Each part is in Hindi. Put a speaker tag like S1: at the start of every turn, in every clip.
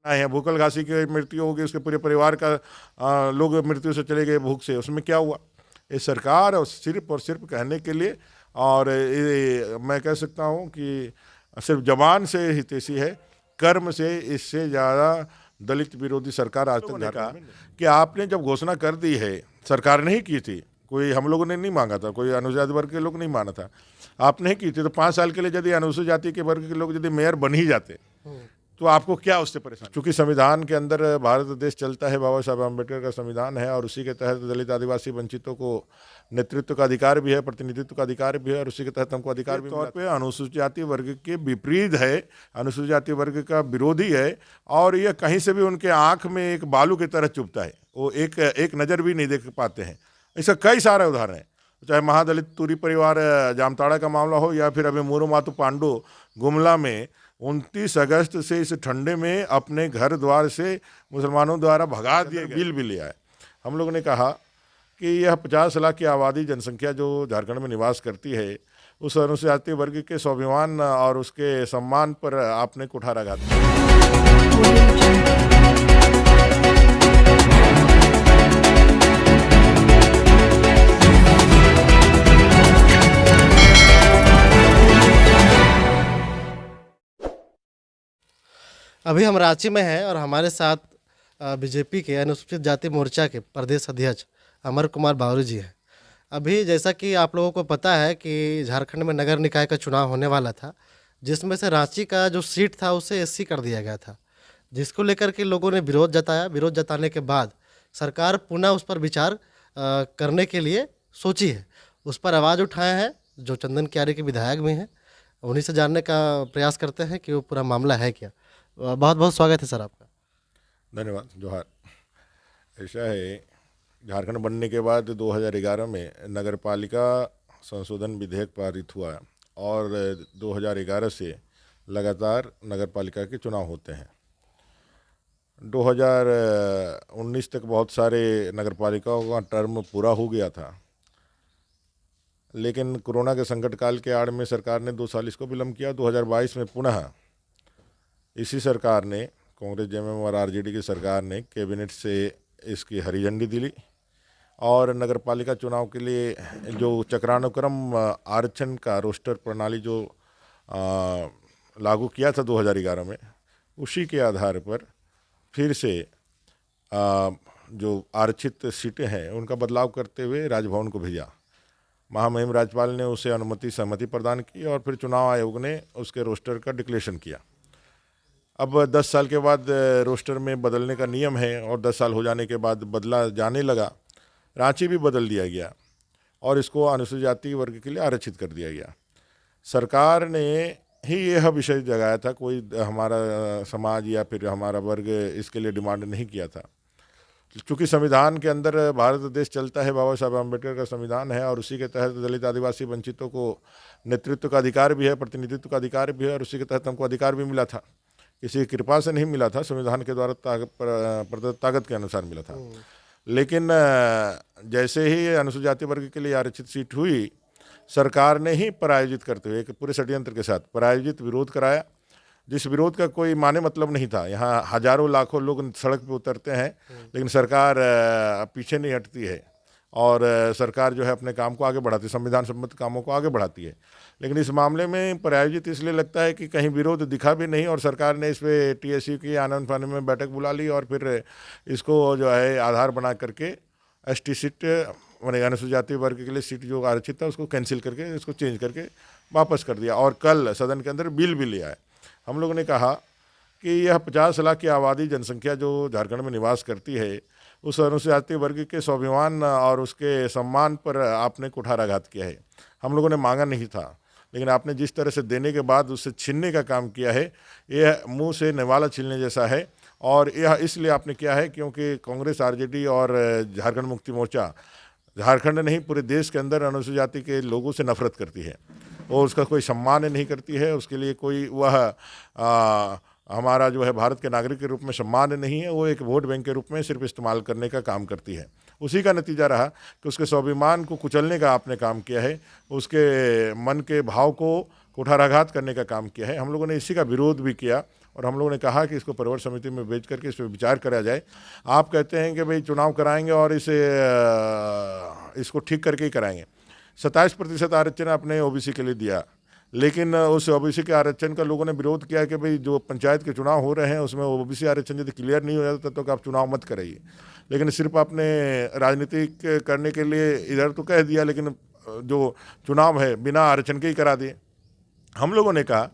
S1: है, भूखल घासी की मृत्यु होगी, उसके पूरे परिवार का लोग मृत्यु से चले गए भूख से, उसमें क्या हुआ? ये सरकार और सिर्फ कहने के लिए, और ये मैं कह सकता हूँ कि सिर्फ जबान से हितैषी है, कर्म से इससे ज़्यादा दलित विरोधी सरकार आज तक झारखंड में नहीं। कि आपने जब घोषणा कर दी है, सरकार ने ही की थी, कोई हम लोगों ने नहीं मांगा था, कोई अनुसूचित जाति वर्ग के लोग नहीं माना था, आपने ही की थी। तो 5 साल के लिए यदि अनुसूचित जाति के वर्ग के लोग यदि मेयर बन ही जाते तो आपको क्या उससे परेशानी? क्योंकि संविधान के अंदर भारत देश चलता है, बाबा साहब अम्बेडकर का संविधान है, और उसी के तहत दलित आदिवासी वंचितों को नेतृत्व का अधिकार भी है, प्रतिनिधित्व का अधिकार भी है, और उसी के तहत हमको अधिकार भी तौर पे अनुसूचित जाति वर्ग के विपरीत है, अनुसूचित जाति वर्ग का विरोधी है, और यह कहीं से भी उनके आंख में एक बालू की तरह चुभता है, वो एक नज़र भी नहीं देख पाते हैं। इसका कई सारे उदाहरण हैं, चाहे महादलित तुरी परिवार जामताड़ा का मामला हो, या फिर अभी मोरू मातू पांडु गुमला में 29 अगस्त से इस ठंडे में अपने घर द्वार से मुसलमानों द्वारा भगा दिए बिल भी लिया है। हम लोगों ने कहा कि यह 50 लाख की आबादी जनसंख्या जो झारखंड में निवास करती है, उस अनुसूचित जाति वर्ग के स्वाभिमान और उसके सम्मान पर आपने कुठाराघात किया।
S2: अभी हम रांची में हैं और हमारे साथ बीजेपी के अनुसूचित जाति मोर्चा के प्रदेश अध्यक्ष अमर कुमार बावरी जी हैं। अभी जैसा कि आप लोगों को पता है कि झारखंड में नगर निकाय का चुनाव होने वाला था, जिसमें से रांची का जो सीट था उसे एससी कर दिया गया था, जिसको लेकर के लोगों ने विरोध जताया। विरोध जताने के बाद सरकार पुनः उस पर विचार करने के लिए सोची है, उस पर आवाज़ उठाए हैं जो चंदन क्यारी के विधायक भी हैं। उन्हीं से जानने का प्रयास करते हैं कि वो पूरा मामला है क्या। बहुत बहुत स्वागत है सर आपका।
S1: धन्यवाद। जोहार। ऐसा है, झारखंड बनने के बाद 2011 में नगर पालिका संशोधन विधेयक पारित हुआ, और 2011 से लगातार नगर पालिका के चुनाव होते हैं। 2019 तक बहुत सारे नगर पालिकाओं का टर्म पूरा हो गया था, लेकिन कोरोना के संकट काल के आड़ में सरकार ने 2 साल इसको विलंब किया। 2022 में पुनः इसी सरकार ने, कांग्रेस जेएमएम और आरजेडी की सरकार ने कैबिनेट से इसकी हरी झंडी दिली, और नगर पालिका चुनाव के लिए जो चक्रानुक्रम आरक्षण का रोस्टर प्रणाली जो लागू किया था 2011 में, उसी के आधार पर फिर से जो आरक्षित सीटें हैं उनका बदलाव करते हुए राजभवन को भेजा। महामहिम राज्यपाल ने उसे सहमति प्रदान की, और फिर चुनाव आयोग ने उसके रोस्टर का डिक्लेरेशन किया। अब 10 साल के बाद रोस्टर में बदलने का नियम है, और 10 साल हो जाने के बाद बदला जाने लगा। रांची भी बदल दिया गया और इसको अनुसूचित जाति वर्ग के लिए आरक्षित कर दिया गया। सरकार ने ही यह विषय जगाया था, कोई हमारा समाज या फिर हमारा वर्ग इसके लिए डिमांड नहीं किया था। चूँकि संविधान के अंदर भारत देश चलता है, बाबा साहब अम्बेडकर का संविधान है, और उसी के तहत दलित आदिवासी वंचितों को नेतृत्व का अधिकार भी है, प्रतिनिधित्व का अधिकार भी है, और उसी के तहत हमको अधिकार भी मिला था। किसी की कृपा से नहीं मिला था, संविधान के द्वारा प्रदत्त ताकत के अनुसार मिला था। लेकिन जैसे ही अनुसूचित जाति वर्ग के लिए आरक्षित सीट हुई, सरकार ने ही परायोजित करते हुए, एक पूरे षड्यंत्र के साथ परायोजित विरोध कराया, जिस विरोध का कोई माने मतलब नहीं था। यहाँ हजारों लाखों लोग सड़क पे उतरते हैं, लेकिन सरकार पीछे नहीं हटती है, और सरकार जो है अपने काम को आगे बढ़ाती है, संविधान सम्मत कामों को आगे बढ़ाती है। लेकिन इस मामले में परायोजित इसलिए लगता है कि कहीं विरोध दिखा भी नहीं, और सरकार ने इस पर टीएसयू की आनंद फानंद में बैठक बुला ली, और फिर इसको जो है आधार बना करके एसटी सीट, मैंने अनुसूचित जाति वर्ग के लिए सीट जो आरक्षित था उसको कैंसिल करके, इसको चेंज करके वापस कर दिया, और कल सदन के अंदर बिल भी लिया है। हम लोगों ने कहा कि यह 50 लाख की आबादी जनसंख्या जो झारखंड में निवास करती है, उस अनुसूचित जाति वर्ग के स्वाभिमान और उसके सम्मान पर आपने कुठाराघात किया है। हम लोगों ने मांगा नहीं था, लेकिन आपने जिस तरह से देने के बाद उससे छीनने का काम किया है, यह मुंह से निवाला छीलने जैसा है। और यह इसलिए आपने किया है क्योंकि कांग्रेस, आरजेडी और झारखंड मुक्ति मोर्चा झारखंड नहीं पूरे देश के अंदर अनुसूचित जाति के लोगों से नफरत करती है, और उसका कोई सम्मान नहीं करती है, उसके लिए कोई वह हमारा जो है भारत के नागरिक के रूप में सम्मान नहीं है, वो एक वोट बैंक के रूप में सिर्फ इस्तेमाल करने का काम करती है। उसी का नतीजा रहा कि उसके स्वाभिमान को कुचलने का आपने काम किया है, उसके मन के भाव को कुठाराघात करने का काम किया है। हम लोगों ने इसी का विरोध भी किया, और हम लोगों ने कहा कि इसको परिवर समिति में भेज करके इस पर विचार करा जाए। आप कहते हैं कि भाई चुनाव कराएंगे और इसको ठीक करके ही कराएंगे। 27% आरक्षण आपने ओबीसी के लिए दिया, लेकिन उस ओबीसी के आरक्षण का लोगों ने विरोध किया कि भाई जो पंचायत के चुनाव हो रहे हैं उसमें ओबीसी आरक्षण यदि क्लियर नहीं हो जाता तो आप चुनाव मत कराइए। लेकिन सिर्फ आपने राजनीतिक करने के लिए इधर तो कह दिया, लेकिन जो चुनाव है बिना आरक्षण के ही करा दिए। हम लोगों ने कहा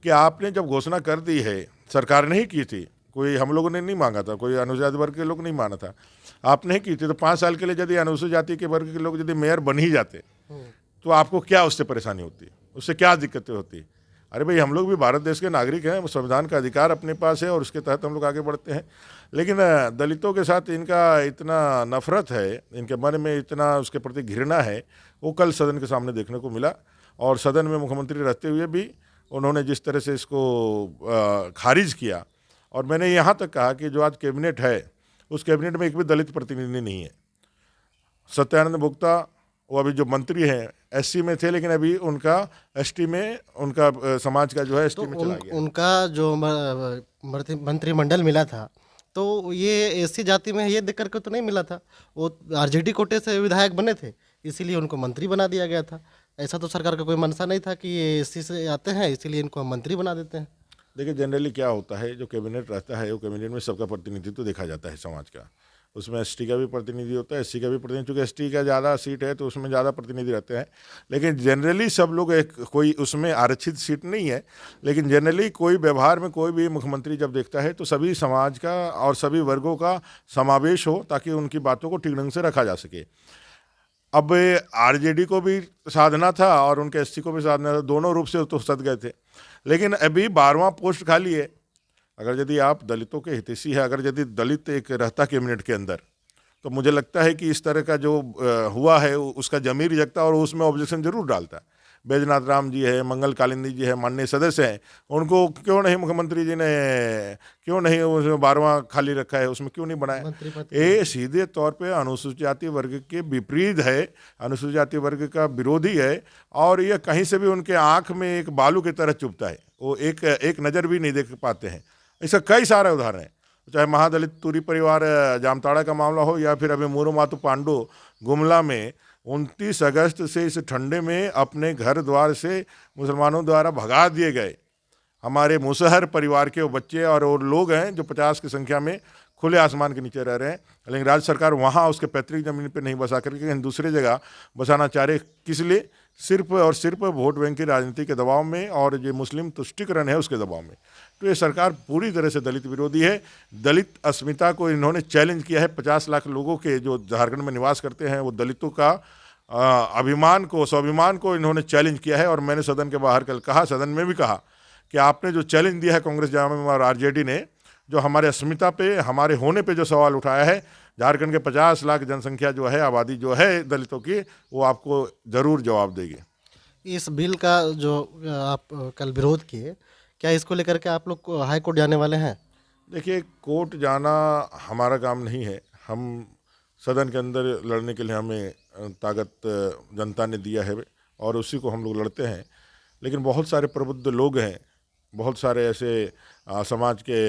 S1: कि आपने जब घोषणा कर दी है, सरकार ने ही की थी, कोई हम लोगों ने नहीं मांगा था, कोई अनुसूचित वर्ग के लोग नहीं माना था, आपने ही की थी। तो 5 साल के लिए यदि अनुसूचित जाति के वर्ग के लोग यदि मेयर बन ही जाते तो आपको क्या उससे परेशानी होती, उससे क्या दिक्कतें होती? अरे भाई, हम लोग भी भारत देश के नागरिक हैं, संविधान का अधिकार अपने पास है और उसके तहत हम लोग आगे बढ़ते हैं। लेकिन दलितों के साथ इनका इतना नफरत है, इनके मन में इतना उसके प्रति घृणा है, वो कल सदन के सामने देखने को मिला। और सदन में मुख्यमंत्री रहते हुए भी उन्होंने जिस तरह से इसको खारिज किया, और मैंने यहाँ तक कहा कि जो आज कैबिनेट है उस कैबिनेट में एक भी दलित प्रतिनिधि नहीं है। सत्यानंद भोक्ता वो अभी जो मंत्री हैं एससी में थे, लेकिन अभी उनका एसटी में, उनका समाज का जो है एसटी में चला गया।
S2: उनका जो मंत्रिमंडल मिला था तो ये एससी जाति में ये देख करके तो नहीं मिला था, वो आरजेडी कोटे से विधायक बने थे, इसीलिए उनको मंत्री बना दिया गया था। ऐसा तो सरकार का कोई मनसा नहीं था कि ये एससी से आते हैं इसीलिए इनको हम मंत्री बना देते हैं।
S1: देखिए, जनरली क्या होता है, जो कैबिनेट रहता है वो कैबिनेट में सबका प्रतिनिधित्व देखा जाता है समाज का। उसमें एसटी का भी प्रतिनिधि होता है, एससी का भी प्रतिनिधि, चूँकि एसटी का ज़्यादा सीट है तो उसमें ज़्यादा प्रतिनिधि रहते हैं। लेकिन जनरली सब लोग कोई उसमें आरक्षित सीट नहीं है, लेकिन जनरली कोई व्यवहार में कोई भी मुख्यमंत्री जब देखता है तो सभी समाज का और सभी वर्गों का समावेश हो, ताकि उनकी बातों को ठीक ढंग से रखा जा सके। अब आरजेडी को भी साधना था और उनके एससी को भी साधना था, दोनों रूप से तो सद गए थे। लेकिन अभी 12वां पोस्ट खाली है। अगर यदि आप दलितों के हितैषी है, अगर यदि दलित एक रहता कैबिनेट के अंदर, तो मुझे लगता है कि इस तरह का जो हुआ है उसका जमीर जगता और उसमें ऑब्जेक्शन जरूर डालता। बैजनाथ राम जी है, मंगल कालिंदी जी है, माननीय सदस्य हैं, उनको क्यों नहीं मुख्यमंत्री जी ने क्यों नहीं उसमें 12वां खाली रखा है, उसमें क्यों नहीं बनाया? ये सीधे तौर पे अनुसूचित जाति वर्ग के विपरीत है, अनुसूचित जाति वर्ग का विरोधी है, और यह कहीं से भी उनके आँख में एक बालू की तरह चुभता है, वो एक नज़र भी नहीं देख पाते हैं। ऐसा कई सारे उदाहरण हैं, चाहे महादलित तुरी परिवार जामताड़ा का मामला हो या फिर अभी मोरू मातु पांडु गुमला में 29 अगस्त से इस ठंडे में अपने घर द्वार से मुसलमानों द्वारा भगा दिए गए हमारे मुसहर परिवार के वो बच्चे और वो लोग हैं जो 50 की संख्या में खुले आसमान के नीचे रह रहे हैं। लेकिन राज्य सरकार वहाँ उसके पैतृक ज़मीन पर नहीं बसा करके कहीं दूसरी जगह बसाना चाह रहे, किस लिए? सिर्फ और सिर्फ वोट बैंक की राजनीति के दबाव में और जो मुस्लिम तुष्टिकरण है उसके दबाव में। तो ये सरकार पूरी तरह से दलित विरोधी है। दलित अस्मिता को इन्होंने चैलेंज किया है। 50 लाख लोगों के जो झारखंड में निवास करते हैं वो दलितों का अभिमान को, स्वाभिमान को इन्होंने चैलेंज किया है। और मैंने सदन के बाहर कल कहा, सदन में भी कहा कि आपने जो चैलेंज दिया है कांग्रेस जामा और आरजेडी ने, जो हमारे अस्मिता पे, हमारे होने पे जो सवाल उठाया है, झारखंड के 50 लाख जनसंख्या जो है, आबादी जो है दलितों की, वो आपको ज़रूर जवाब देगी।
S2: इस बिल का जो आप कल विरोध किए, क्या इसको लेकर के आप लोग हाई कोर्ट जाने वाले हैं?
S1: देखिए, कोर्ट जाना हमारा काम नहीं है। हम सदन के अंदर लड़ने के लिए हमें ताकत जनता ने दिया है और उसी को हम लोग लड़ते हैं। लेकिन बहुत सारे प्रबुद्ध लोग हैं, बहुत सारे ऐसे समाज के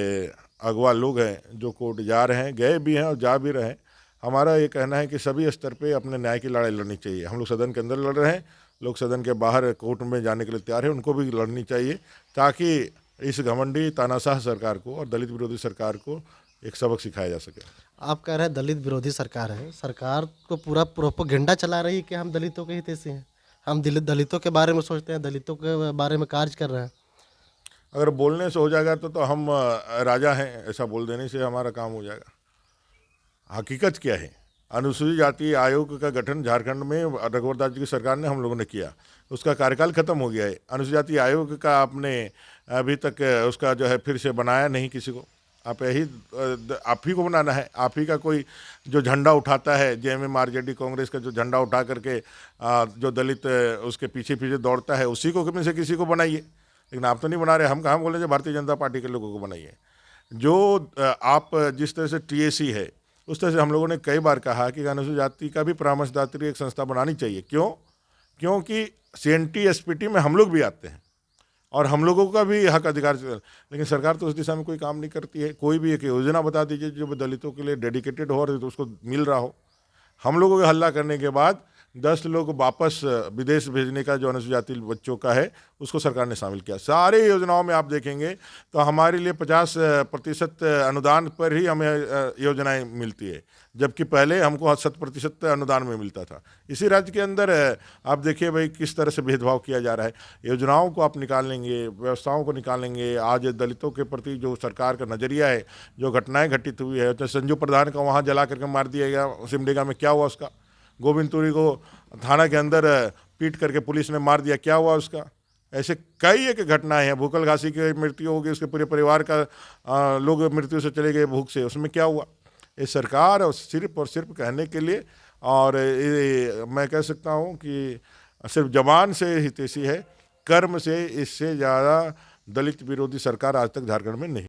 S1: अगवा लोग हैं जो कोर्ट जा रहे हैं, गए भी हैं और जा भी रहे हैं। हमारा ये कहना है कि सभी स्तर पे अपने न्याय की लड़ाई लड़नी चाहिए। हम लोग सदन के अंदर लड़ रहे हैं, लोग सदन के बाहर कोर्ट में जाने के लिए तैयार हैं, उनको भी लड़नी चाहिए, ताकि इस घमंडी तानाशाह सरकार को और दलित विरोधी सरकार को एक सबक सिखाया जा सके।
S2: आप कह रहे हैं दलित विरोधी सरकार है, सरकार तो पूरा प्रोपेगेंडा चला रही है कि हम दलितों के हित से हैं, हम दलितों के बारे में सोचते हैं, दलितों के बारे में कार्य कर रहे हैं।
S1: अगर बोलने से हो जाएगा तो हम राजा हैं, ऐसा बोल देने से हमारा काम हो जाएगा। हकीकत क्या है? अनुसूचित जाति आयोग का गठन झारखंड में रघुवर दास जी की सरकार ने, हम लोगों ने किया, उसका कार्यकाल खत्म हो गया है। अनुसूचित जाति आयोग का आपने अभी तक उसका जो है फिर से बनाया नहीं किसी को। आप ही को बनाना है। आप ही का कोई जो झंडा उठाता है, जेएमएम आरजेडी कांग्रेस का जो झंडा उठा करके जो दलित उसके पीछे पीछे दौड़ता है, उसी को में से किसी को बनाइए। लेकिन आप तो नहीं बना रहे। हम कहाँ बोले भारतीय जनता पार्टी के लोगों को बनाइए। जो आप जिस तरह से टीएसी है, उस तरह से हम लोगों ने कई बार कहा कि अनुसूचित जाति का भी परामर्शदात्री एक संस्था बनानी चाहिए। क्यों? क्योंकि CNT SPT में हम लोग भी आते हैं। और हम लोगों का भी हक अधिकार से, लेकिन सरकार तो उस दिशा में कोई काम नहीं करती है। कोई भी एक योजना बता दीजिए जो दलितों के लिए डेडिकेटेड हो और तो उसको मिल रहा हो। हम लोगों के हल्ला करने के बाद 10 लोग वापस विदेश भेजने का जो अनुसूचित जाति बच्चों का है उसको सरकार ने शामिल किया। सारे योजनाओं में आप देखेंगे तो हमारे लिए 50% अनुदान पर ही हमें योजनाएं मिलती है, जबकि पहले हमको 100% अनुदान में मिलता था। इसी राज्य के अंदर आप देखिए भाई किस तरह से भेदभाव किया जा रहा है। योजनाओं को आप निकालेंगे, व्यवस्थाओं को निकालेंगे, आज दलितों के प्रति जो सरकार का नज़रिया है, जो घटनाएं घटित हुई है, तो संजू प्रधान का वहाँ जला करके मार दिया गया सिमडेगा में, क्या हुआ उसका? गोविंद तुरी को थाना के अंदर पीट करके पुलिस ने मार दिया, क्या हुआ उसका? ऐसे कई एक घटनाएं हैं। भूखल घासी की मृत्यु हो गई, उसके पूरे परिवार का लोग मृत्यु से चले गए भूख से, उसमें क्या हुआ? ये सरकार और सिर्फ कहने के लिए, और मैं कह सकता हूँ कि सिर्फ जबान से हितैषी है, कर्म से इससे ज़्यादा दलित विरोधी सरकार आज तक झारखंड में नहीं।